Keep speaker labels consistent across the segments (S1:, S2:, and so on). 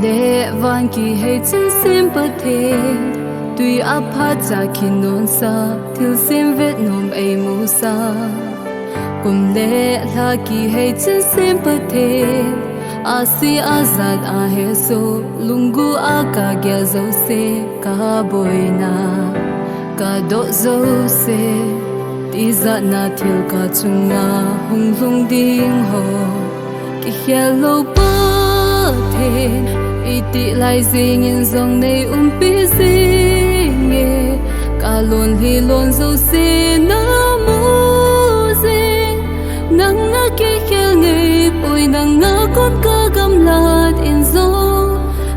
S1: lệ van kỳ hay chân xem bờ thế tuy áp hát ra khi non xa thiếu xem vết nôm ấy mù sa cùng lệ là kỳ hay chân xem bờ thế asi azad a he so lungu a ka gya zo se ka boina ka do zo se ti za na thil ka chunga hung lung ding ho ki hello pa the iti lai zing in zong nei pi zing e ka lon hi lon zo se na mu zing nang na ki khel ngei poi nang na kon ka gam lat in zo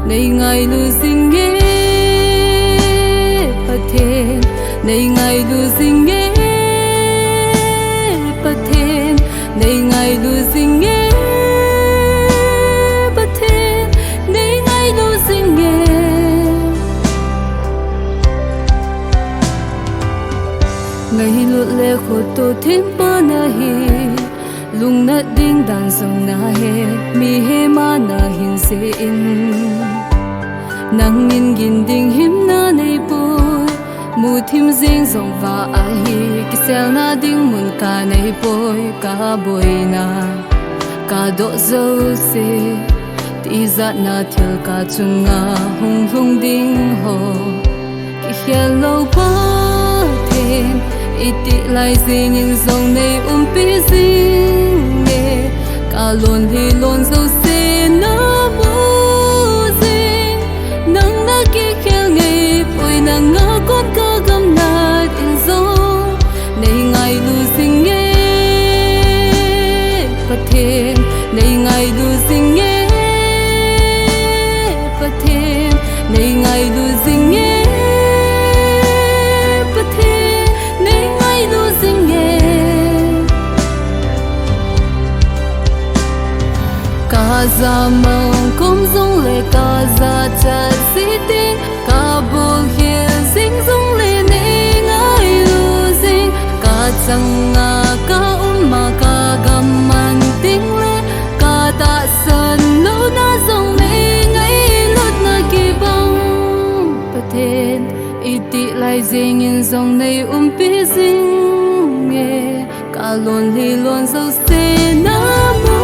S1: nei ngai lu zing e pathen nei ngai lu zing e pathen nei ngai lu zing e ngày lụt lệ khổ tô thêm bơ na hi lung na ding dan song na he mi he ma na hin se in nang in gin ding him na nei boy mu thim zing zong va a hi ki sel na ding mun ka nei boy ka boy na ka do zo se ti za na thil ka chunga hung hung ding ho ki hello pa then iti lai zing in zong nei pi zing e ka lon hi lon zo se na mu zing nang na ki khel ngei poi na nga kon ka gam na in zo nei ngai lu zing e pathen nei ngai lu zing e pathen nei ngai lu zing e Kaza mong kum zong le kaza chat si ting ka bul hiel zing zong le nei ngai lu zing ka chang nga ka ma ka gam man ting le ka ta san lo na zong nei ngai lut na ki bang pathen iti lai zing in zong nei pi zing e ka lon li lon zo se na mu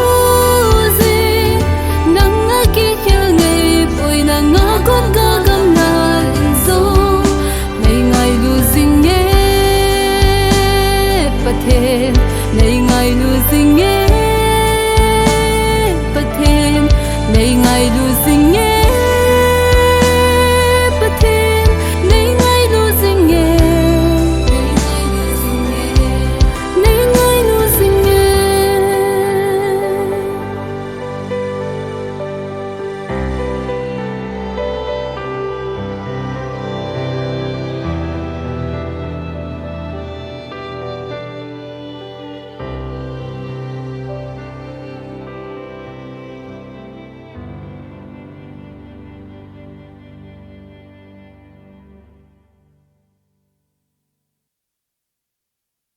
S1: con ca gam na in zo nei ngai lu zing e pathen nei ngai lu zing e